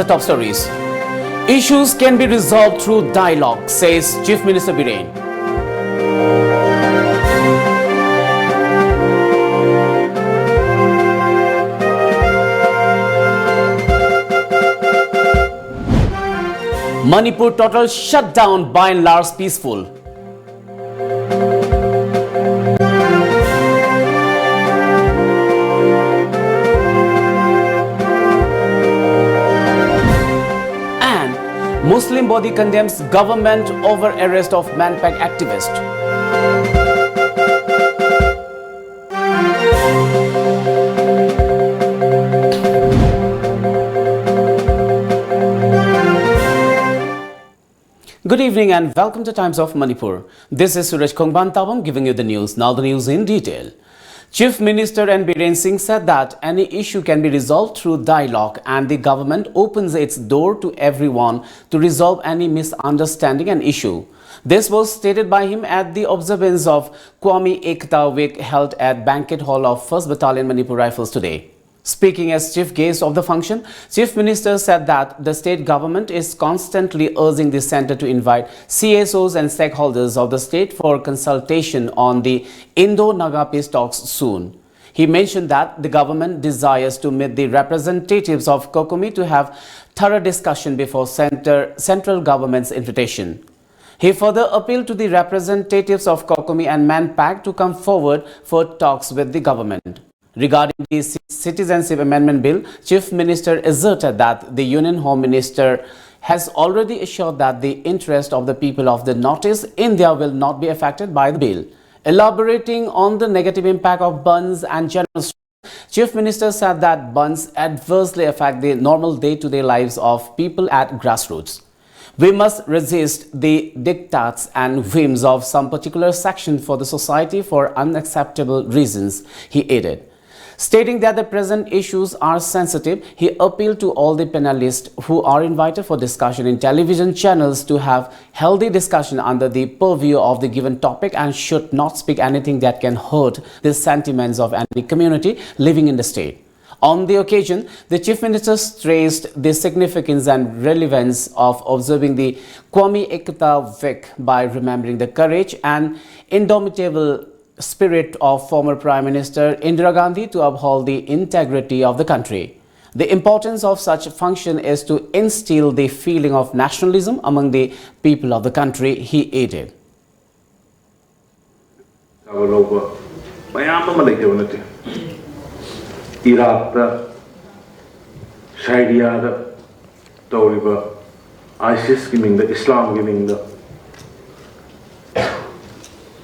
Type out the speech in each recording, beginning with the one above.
the top stories. Issues can be resolved through dialogue, says Chief Minister Biren. Manipur total shutdown by and large peaceful. And Muslim body condemns government over arrest of Manpack activist. Good evening and welcome to Times of Manipur. This is SURAJ giving you the news. Now the news in detail. Chief Minister N. Biren Singh said that any issue can be resolved through dialogue and the government opens its door to everyone to resolve any misunderstanding and issue. This was stated by him at the observance of Qawmi Ekta Week held at Banquet Hall of 1st Battalion Manipur Rifles today. Speaking as chief guest of the function, Chief Minister said that the state government is constantly urging the centre to invite CSOs and stakeholders of the state for consultation on the Indo-Naga peace talks soon. He mentioned that the government desires to meet the representatives of Kokomi to have thorough discussion before central government's invitation. He further appealed to the representatives of Kokomi and Manpack to come forward for talks with the government. Regarding the Citizenship Amendment Bill, Chief Minister asserted that the Union Home Minister has already assured that the interest of the people of the Northeast India will not be affected by the bill. Elaborating on the negative impact of bunds and general strikes, Chief Minister said that bunds adversely affect the normal day-to-day lives of people at grassroots. We must resist the diktats and whims of some particular section for the society for unacceptable reasons, he added. Stating that the present issues are sensitive, he appealed to all the panelists who are invited for discussion in television channels to have healthy discussion under the purview of the given topic and should not speak anything that can hurt the sentiments of any community living in the state. On the occasion, the Chief Minister stressed the significance and relevance of observing the Qawmi Ekta Week by remembering the courage and indomitable spirit of former Prime Minister Indira Gandhi to uphold the integrity of the country. The importance of such function is to instill the feeling of nationalism among the people of the country, he added. Iraq, Syria, ISIS giving the Islam giving the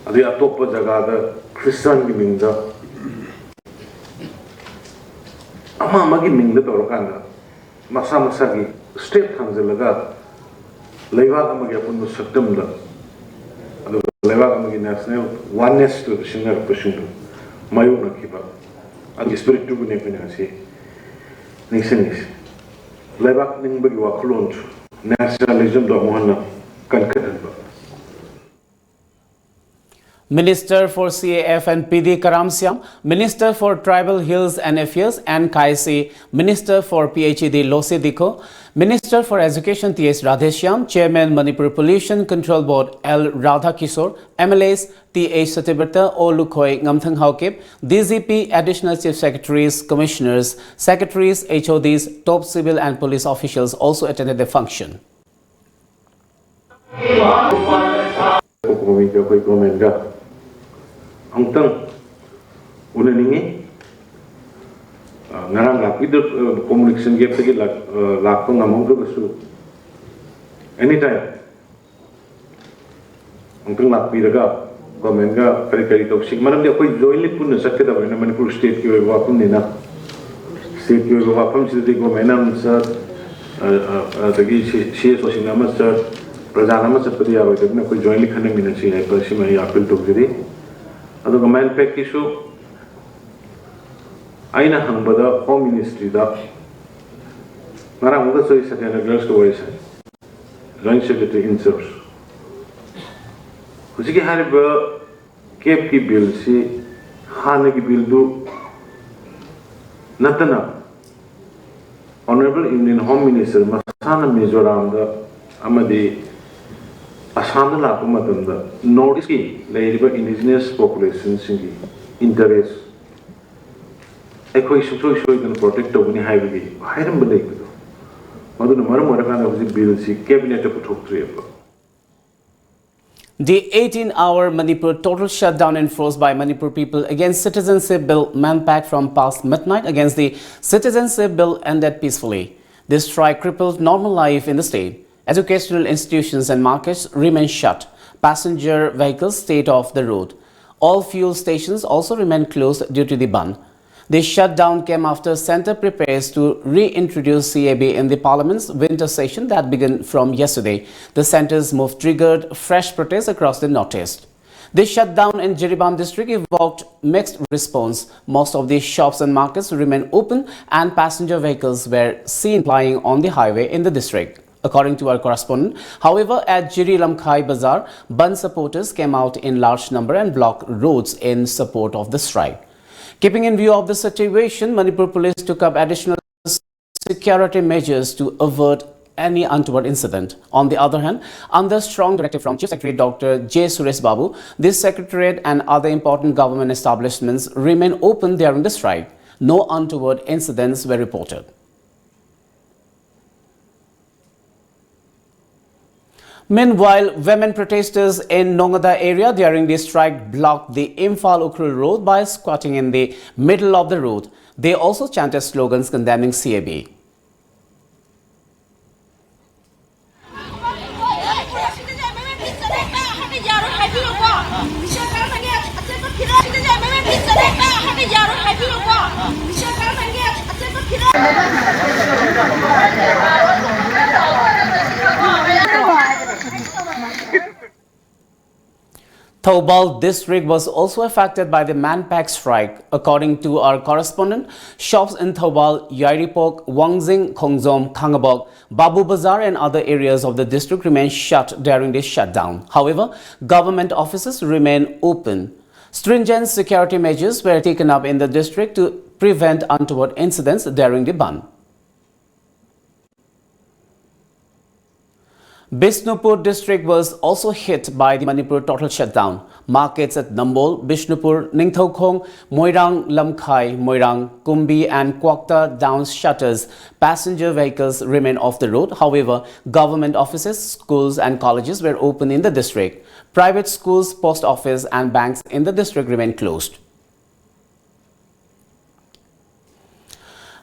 Atopa Jagada, Christian giving the Amama giving the Torokana, Masamasagi, State Hanzelaga, Levagamaga September, Levagamaga National, oneness to the Singer Pushundu, Mayuna Kiba, and the spirit to Bunepinasi, Nixinis, Levak Nimbagiwa Kulunch, nationalism of Mohana, Kankatanba. Minister for CAF and PD Karamsyam, Minister for Tribal Hills and Affairs and Kaisi, Minister for PhD Lose Diko, Minister for Education T.S. Radheshyam, Chairman Manipur Pollution Control Board L. Radha Kishore, MLAs T.H. Satibrata, O. Lukhoi Ngamthang Haukip, DGP, Additional Chief Secretaries, Commissioners, Secretaries, HODs, top civil and police officials also attended the function. Angtang unaningi ngarang lak itu communication gap tadi lak pun ngamong tu besu anytime angtang lak piraga government ga kari toxic mana dia koi jointly pun sakit dah mana Manipur state ki wapun ni na state ki wapun sih di government am sir tadi si sosial nama sir प्रधान में सब परिया होते हैं कोई jointly खाने में नहीं है पर इसी में ये appeal तो करी अतो कमेंट पैक किशु आइना हम बड़ा Home Ministry दा मरा मुझे सोई सकते हैं girls को वैसे Joint Secretary insert उसी के हारे ब केप की बिल से हाने की बिल दो नतना Honorable Indian Home Minister Masana Mizoram Amadi Assam la North indigenous populations interest. Equation so can protect the winning highway. I don't believe it. Mother Maramara bill cabinet of The 18-hour Manipur total shutdown enforced by Manipur people against Citizenship Bill man-packed from past midnight against the Citizenship Bill ended peacefully. This strike crippled normal life in the state. Educational institutions and markets remain shut. Passenger vehicles stayed off the road. All fuel stations also remain closed due to the ban. The shutdown came after Centre prepares to reintroduce CAB in the Parliament's winter session that began from yesterday. The Centre's move triggered fresh protests across the northeast. The shutdown in Jiribam district evoked mixed response. Most of the shops and markets remain open and passenger vehicles were seen plying on the highway in the district. According to our correspondent, however, at Jiri Lamkhai Bazaar, Band supporters came out in large number and blocked roads in support of the strike. Keeping in view of the situation, Manipur police took up additional security measures to avert any untoward incident. On the other hand, under strong directive from Chief Secretary Dr. J. Suresh Babu, this secretariat and other important government establishments remain open during the strike. No untoward incidents were reported. Meanwhile, women protesters in Nongada area during the strike blocked the Imphal-Ukhrul road by squatting in the middle of the road. They also chanted slogans condemning CAB. Thoubal district was also affected by the man-pack strike. According to our correspondent, shops in Thoubal, Yairipok, Wangzing, Khongzom, Khangabok, Babu Bazar and other areas of the district remain shut during this shutdown. However, government offices remain open. Stringent security measures were taken up in the district to prevent untoward incidents during the ban. Bishnupur district was also hit by the Manipur total shutdown. Markets at Nambol, Bishnupur, Ningthaukhong, Moirang, Lamkhai, Moirang, Kumbi and Kwakta down shutters. Passenger vehicles remain off the road. However, government offices, schools and colleges were open in the district. Private schools, post office and banks in the district remain closed.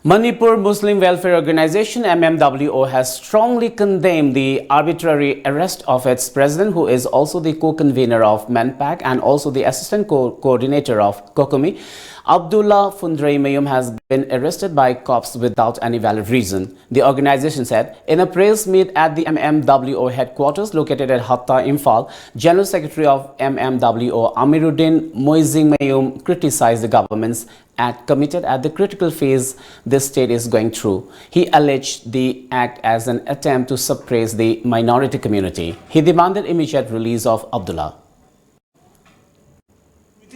Manipur Muslim Welfare Organization MMWO has strongly condemned the arbitrary arrest of its president, who is also the co-convener of MANPAC and also the assistant coordinator of Kokomi. Abdullah Fundrei Mayum has been arrested by cops without any valid reason. The organization said in a press meet at the MMWO headquarters located at Hatta, Imphal, General Secretary of MMWO Amiruddin Moizing Mayum criticized the government's act committed at the critical phase this state is going through. He alleged the act as an attempt to suppress the minority community. He demanded immediate release of Abdullah.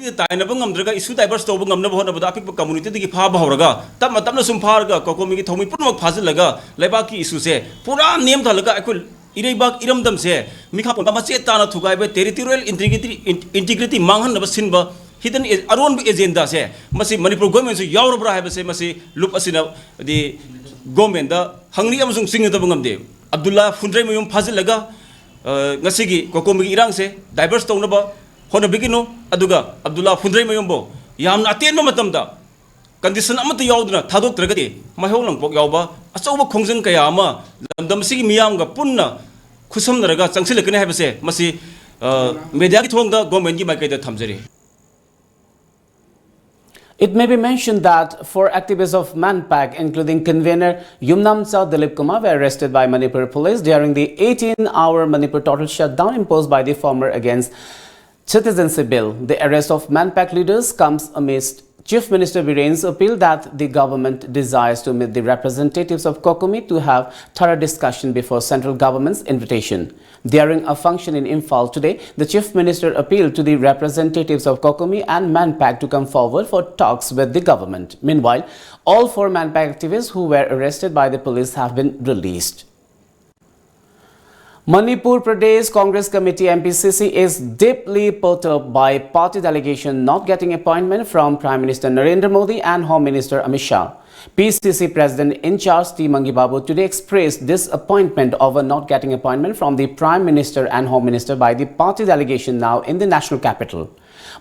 Issue diverse to community the Pabaraga, Tamatana Sumparga, Kokomi, Tomi Pumak Pazilaga, Lebaki Isuse, Pura name Talaga, I could Iribak Iram them say, Mikapamacetana to guide territorial integrity, Mangan of Simba, hidden is Aron agenda say, Masi Manipur government, Yorubra have a say, Masi Lupasina, the government, the Hungry Amazon singing the Bungam Abdullah Fundremum Pazilaga, Nasigi, Kokomi Irang say, diverse to Naba. Hona bigino aduga Abdullah Fundrei Mayombo yamna atenba matamda condition amata yaudna thadok tragati maholang pok yauba asoba khongjang kaya ama lamdam sigi miyamga punna khusomnaraga changsilakane habase masi media ki thongda government gi maikaida thamjari. It may be mentioned that four activists of MANPAC, including convener Yumnamcha Dilip Kumar, were arrested by Manipur police during the 18-hour Manipur total shutdown imposed by the former against Citizenship Bill. The arrest of Manpack leaders comes amidst Chief Minister Biren's appeal that the government desires to meet the representatives of Kokomi to have thorough discussion before central government's invitation. During a function in Imphal today, the Chief Minister appealed to the representatives of Kokomi and Manpack to come forward for talks with the government. Meanwhile, all 4 Manpack activists who were arrested by the police have been released. Manipur Pradesh Congress Committee MPCC is deeply perturbed by party delegation not getting appointment from Prime Minister Narendra Modi and Home Minister Amit Shah. PCC President in charge T. Mangibabu today expressed disappointment over not getting appointment from the Prime Minister and Home Minister by the party delegation now in the national capital.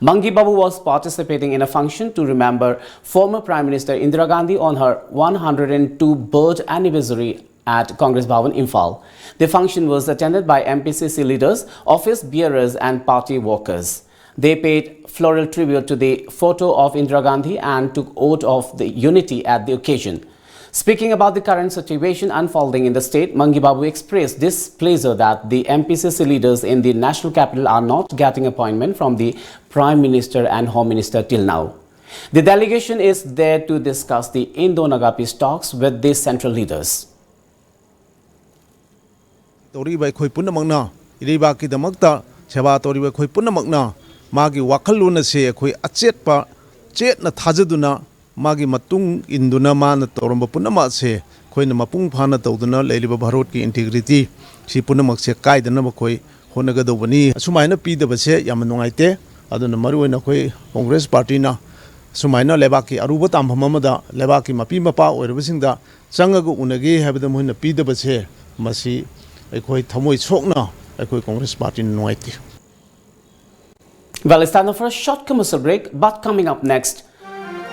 Mangibabu was participating in a function to remember former Prime Minister Indira Gandhi on her 102nd birth anniversary at Congress Bhavan, Imphal. The function was attended by MPCC leaders, office bearers and party workers. They paid floral tribute to the photo of Indira Gandhi and took oath of the unity at the occasion. Speaking about the current situation unfolding in the state, Mangibabu expressed displeasure that the MPCC leaders in the national capital are not getting appointment from the Prime Minister and Home Minister till now. The delegation is there to discuss the Indo-Naga peace talks with the central leaders. Toriba khoi punamagna iriba ki damakta seba toriba khoi punamagna magi wakhaluna se khoi achetpa chetna thajaduna magi matung induna man toramba punama se khoina mapung phana tawduna leiliba bharot ki integrity si punamak se kaidana khoi honaga dobani sumaina pidaba se yam nungaite aduna maruina khoi Congress party na sumaina lebaki aruba tamhamamada lebaki mapi mapa oirabasingda changaga unagi habada moina pidaba se masi Congress party. Well, it's time for a short commercial break, but coming up next,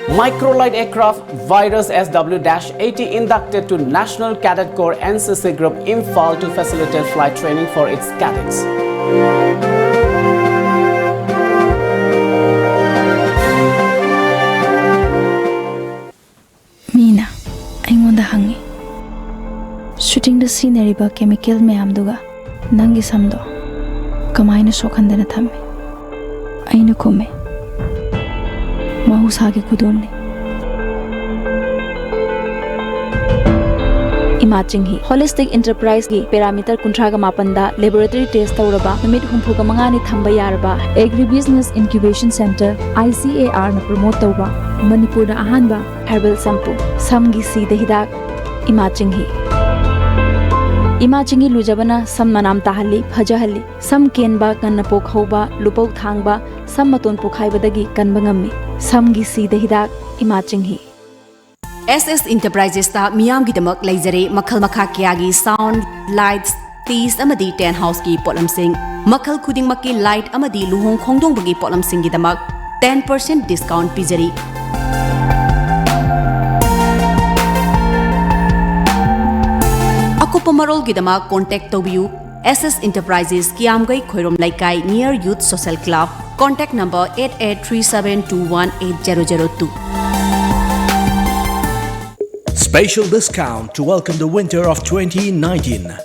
Microlight aircraft Virus SW-80 inducted to National Cadet Corps NCC Group Imphal to facilitate flight training for its cadets. Mina, I'm hangi. Shooting the scenery ba chemical mayam duga nangi samdo kamaina sokhandana thamme aina kome mahusage kudolne Imaging hi holistic enterprise gi parameter kuntraga mapanda laboratory test tawraba namit humpuga mangani thamba yarba agribusiness incubation center ICAR na promote tawba Manipur da ahanba herbal shampoo samgi si de hidak Imaging hi Imachingi lujabana sam manam tahali phajahali sam kenba kanna pokhauba lupau thangba sam maton pokhaibadagi kanbangami samgi si de hidak imachinghi SS Enterprises ta miyam gidamak laizare makhal makha kyagi sound lights teas amadi ten house ki polamsing makhal khuding makki light amadi luhong khongdong bagi polamsing gidamak 10% discount pijari Pomarol Gidama contact Tobiu SS Enterprises Kiamgai Khoirom Laikai near Youth Social Club. Contact number 8837218002. Special discount to welcome the winter of 2019.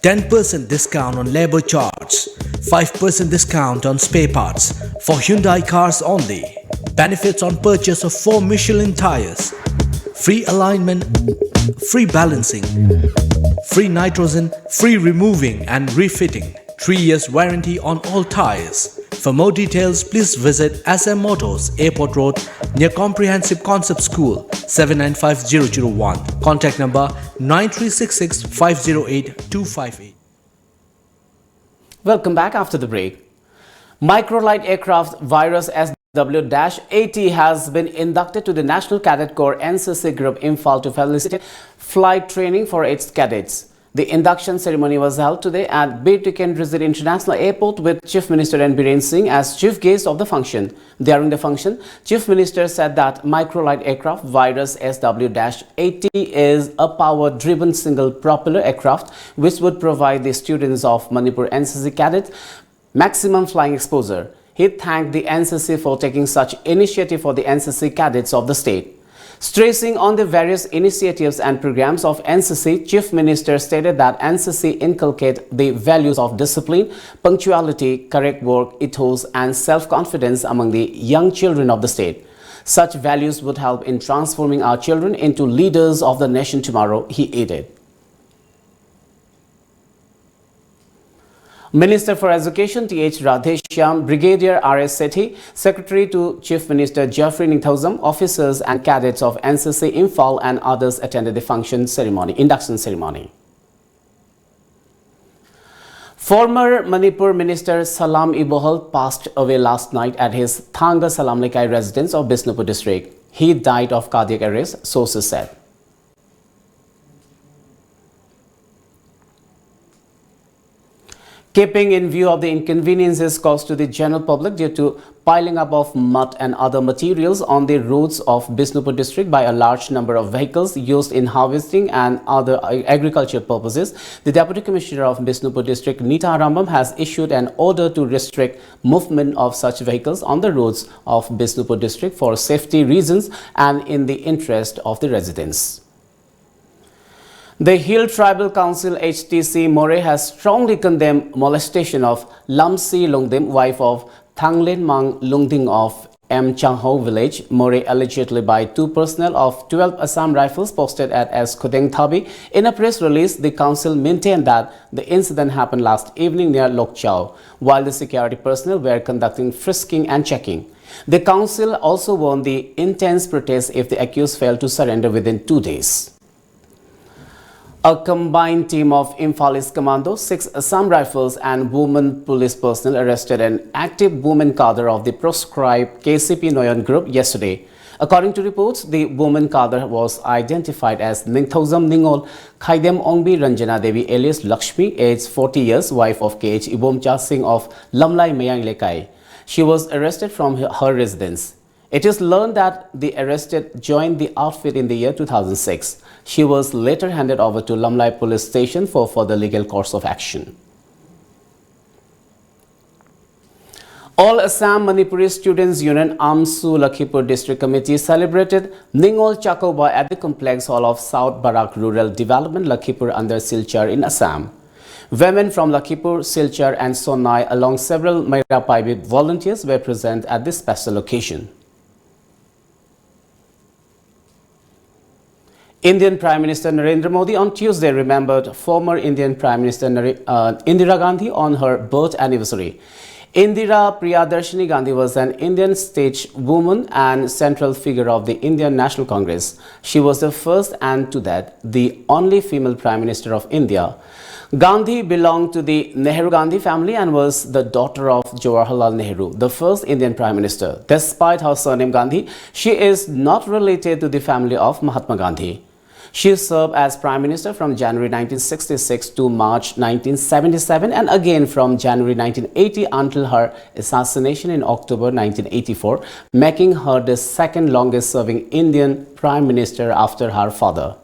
10% discount on labor charge. 5% discount on spare parts for Hyundai cars only. Benefits on purchase of 4 Michelin tires. Free alignment, free balancing, free nitrogen, free removing and refitting. 3 years warranty on all tires. For more details, please visit SM Motors, Airport Road, near Comprehensive Concept School, 795001. Contact number 9366 508 258. Welcome back after the break. Microlight aircraft Virus SW-80 has been inducted to the National Cadet Corps NCC Group Imphal to facilitate flight training for its cadets. The induction ceremony was held today at Bir Tikendrizit International Airport with Chief Minister N. Biren Singh as chief guest of the function. During the function, Chief Minister said that Microlight aircraft Virus SW-80 is a power-driven single propeller aircraft which would provide the students of Manipur NCC cadets maximum flying exposure. He thanked the NCC for taking such initiative for the NCC cadets of the state. Stressing on the various initiatives and programs of NCC, Chief Minister stated that NCC inculcate the values of discipline, punctuality, correct work, ethos and self-confidence among the young children of the state. Such values would help in transforming our children into leaders of the nation tomorrow, he added. Minister for Education T.H. Radheshyam, Brigadier R.S. Sethi, Secretary to Chief Minister Geoffrey Ningthozam, officers and cadets of NCC Imphal and others attended the induction ceremony. Former Manipur Minister Salam Ibohal passed away last night at his Thanga Salam Lekai residence of Bisnupur district. He died of cardiac arrest, sources said. Keeping in view of the inconveniences caused to the general public due to piling up of mud and other materials on the roads of Bisnupur district by a large number of vehicles used in harvesting and other agricultural purposes, the Deputy Commissioner of Bisnupur district, Nita Rambam, has issued an order to restrict movement of such vehicles on the roads of Bisnupur district for safety reasons and in the interest of the residents. The Hill Tribal Council HTC More has strongly condemned molestation of Lamsi Lungdim, wife of Thanglen Mang Lungding of M. Changho village, More allegedly by two personnel of 12 Assam Rifles posted at S. Khudeng Thabi. In a press release, the council maintained that the incident happened last evening near Lokchao, while the security personnel were conducting frisking and checking. The council also warned the intense protest if the accused failed to surrender within 2 days. A combined team of Imphalis Commando, 6 Assam Rifles and women police personnel arrested an active woman cadre of the proscribed KCP Noyon group yesterday. According to reports, the woman cadre was identified as Ningthozam Ningol Khaidem Ongbi Ranjana Devi alias Lakshmi, aged 40 years, wife of KH Ibomcha Singh of Lamlai Mayang Lekai. She was arrested from her residence. It is learned that the arrested joined the outfit in the year 2006. She was later handed over to Lamlai police station for further legal course of action. All Assam Manipuri Students Union Amsu Lakhipur District Committee celebrated Ningol Chakoba at the complex hall of South Barak Rural Development, Lakhipur under Silchar in Assam. Women from Lakhipur, Silchar and Sonai along several Maira Paibi volunteers were present at this special occasion. Indian Prime Minister Narendra Modi on Tuesday remembered former Indian Prime Minister Indira Gandhi on her birth anniversary. Indira Priyadarshini Gandhi was an Indian stateswoman and central figure of the Indian National Congress. She was the first and to that, the only female Prime Minister of India. Gandhi belonged to the Nehru Gandhi family and was the daughter of Jawaharlal Nehru, the first Indian Prime Minister. Despite her surname Gandhi, she is not related to the family of Mahatma Gandhi. She served as Prime Minister from January 1966 to March 1977 and again from January 1980 until her assassination in October 1984, making her the second longest serving Indian Prime Minister after her father.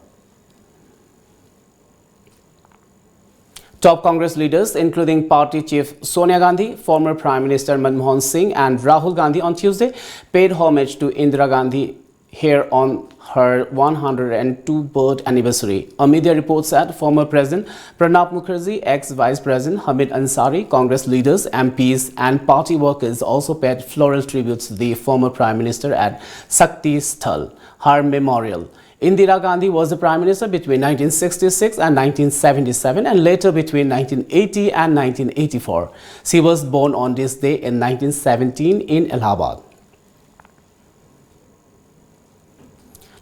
Top Congress leaders, including party chief Sonia Gandhi, former Prime Minister Manmohan Singh and Rahul Gandhi on Tuesday, paid homage to Indira Gandhi here on her 102nd birth anniversary. A media report said former President Pranab Mukherjee, ex-Vice President Hamid Ansari, Congress leaders, MPs and party workers also paid floral tributes to the former Prime Minister at Sakti Sthal, her memorial. Indira Gandhi was the Prime Minister between 1966 and 1977 and later between 1980 and 1984. She was born on this day in 1917 in Allahabad.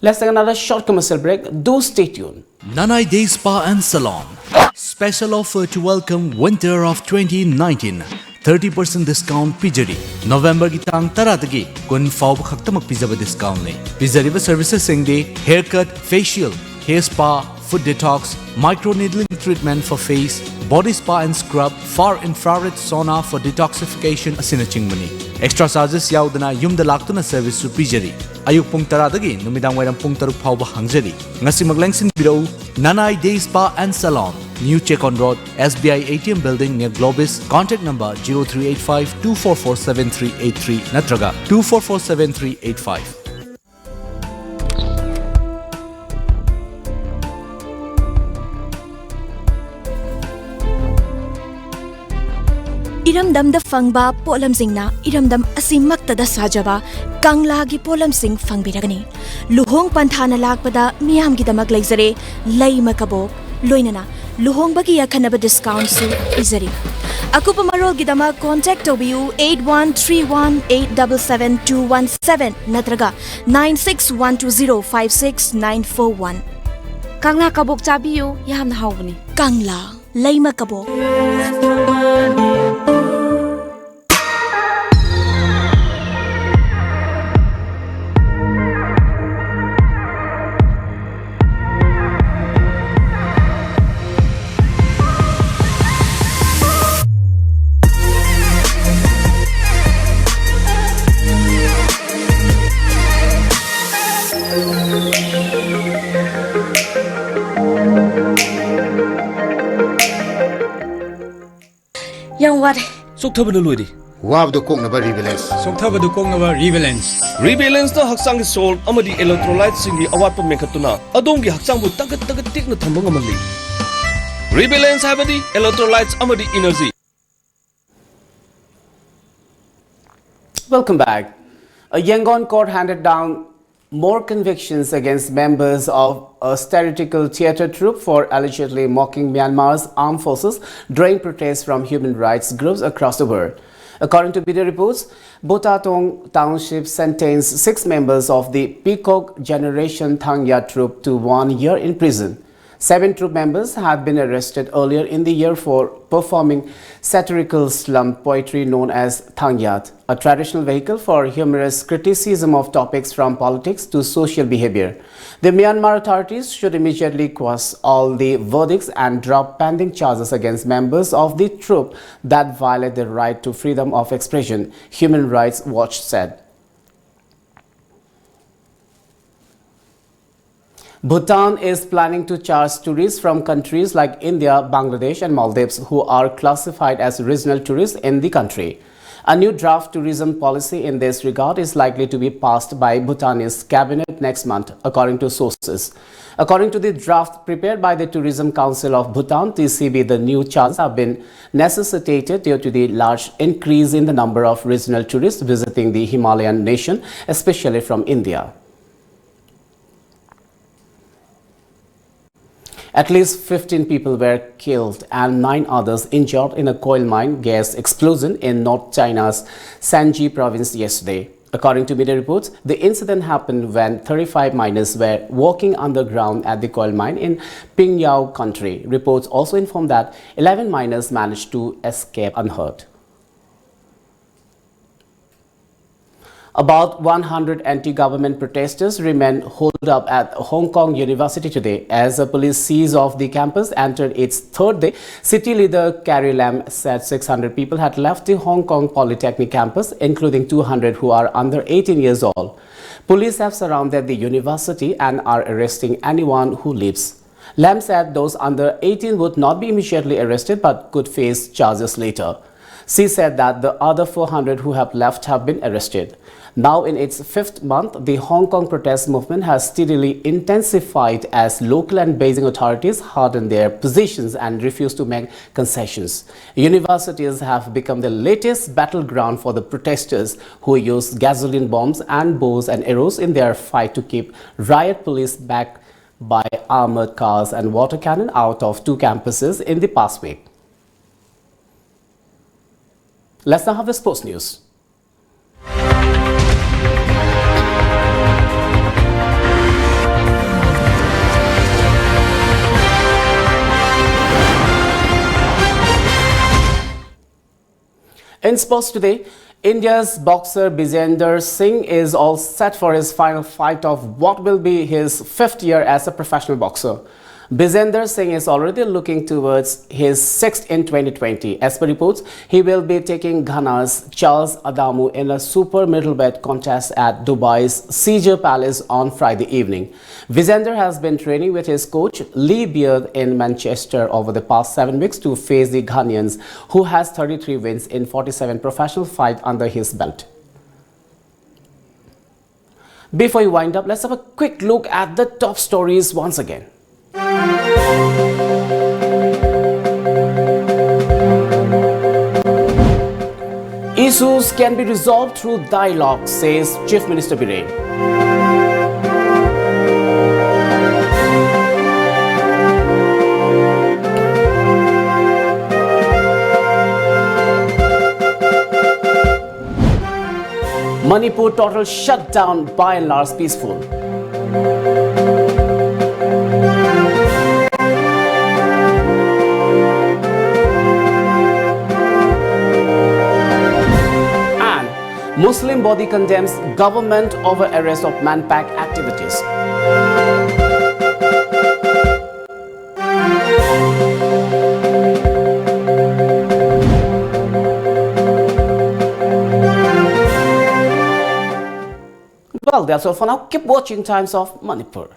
Let's take another short commercial break. Do stay tuned. Nanai Day Spa and Salon. Special offer to welcome winter of 2019. 30% discount Pijari. November ki tang taradagi kun faub khaktamak pizaba discount ne. Pizariba services singde haircut, facial, hair spa, foot detox, microneedling treatment for face, body spa and scrub, far infrared sauna for detoxification asinaching mani. Extra charges yaudana yumda laktuna service su Pijari. Ayuk pung taradagi numidang wairam pung taruk phauba hangjari. Ngasi maglengsin birau Nanai Day Spa and Salon. New Chekon Road, SBI ATM Building near Globis. Contact number 0385 244 7383 Natraga 244 7385. इरमदम the फंगबा pollen सिंगना इरमदम असिमक्ता the साजबा कंगला गी pollen सिंग फंगबिरगनी लुहोंग पंथाना लाकपदा मियाम गी दमक लेजरे lamb कबोक लोइनना लुहोंग बगी यखनब discount सु इजरी अकुप मरोल गी दमक contact टोबियू 8131877217 नत्रगा 9612056941 Kangla kabok chabiyo yamna hawbani. Kangla लैम कबोक Yang ware. Soktabana loidi. Wabdo Kongnaba Rebalance. Soktabadu Kongnaba Rebalance. Rebalance the Haksang Soul Amadi electrolytes in the Awapa Mekatuna. Adongi Haksangu Tagat take the Tamangamali. Rebalance Habadi electrolytes Amadi energy. Welcome back. A Yangon court handed down more convictions against members of a satirical theatre troupe for allegedly mocking Myanmar's armed forces during protests from human rights groups across the world. According to media reports, Botatong Township sentenced 6 members of the Peacock Generation Thangya troupe to 1 year in prison. 7 troop members had been arrested earlier in the year for performing satirical slum poetry known as Thangyat, a traditional vehicle for humorous criticism of topics from politics to social behavior. The Myanmar authorities should immediately quash all the verdicts and drop pending charges against members of the troupe that violate the right to freedom of expression, Human Rights Watch said. Bhutan is planning to charge tourists from countries like India, Bangladesh and Maldives who are classified as regional tourists in the country. A new draft tourism policy in this regard is likely to be passed by Bhutanese cabinet next month, according to sources. According to the draft prepared by the Tourism Council of Bhutan, TCB, the new charges have been necessitated due to the large increase in the number of regional tourists visiting the Himalayan nation, especially from India. At least 15 people were killed and 9 others injured in a coal mine gas explosion in North China's Shanxi province yesterday. According to media reports, the incident happened when 35 miners were walking underground at the coal mine in Pingyao country. Reports also inform that 11 miners managed to escape unhurt. About 100 anti-government protesters remain holed up at Hong Kong University today as a police seize of the campus entered its 3rd day. City leader Carrie Lam said 600 people had left the Hong Kong Polytechnic campus, including 200 who are under 18 years old. Police have surrounded the university and are arresting anyone who leaves. Lam said those under 18 would not be immediately arrested but could face charges later. She said that the other 400 who have left have been arrested. Now in its 5th month, the Hong Kong protest movement has steadily intensified as local and Beijing authorities harden their positions and refuse to make concessions. Universities have become the latest battleground for the protesters who use gasoline bombs and bows and arrows in their fight to keep riot police backed by armored cars and water cannon out of 2 campuses in the past week. Let's now have the sports news. In sports today, India's boxer Bijender Singh is all set for his final fight of what will be his 5th year as a professional boxer. Bijender Singh is already looking towards his 6th in 2020. As per reports, he will be taking Ghana's Charles Adamu in a super middleweight contest at Dubai's Caesar Palace on Friday evening. Bijender has been training with his coach Lee Beard in Manchester over the past 7 weeks to face the Ghanaians, who has 33 wins in 47 professional fights under his belt. Before we wind up, let's have a quick look at the top stories once again. Issues can be resolved through dialogue, says Chief Minister Biren. Manipur total shutdown by and large peaceful. And Muslim body condemns government over arrest of man-pack activities. Well, that's all for now. Keep watching Times of Manipur.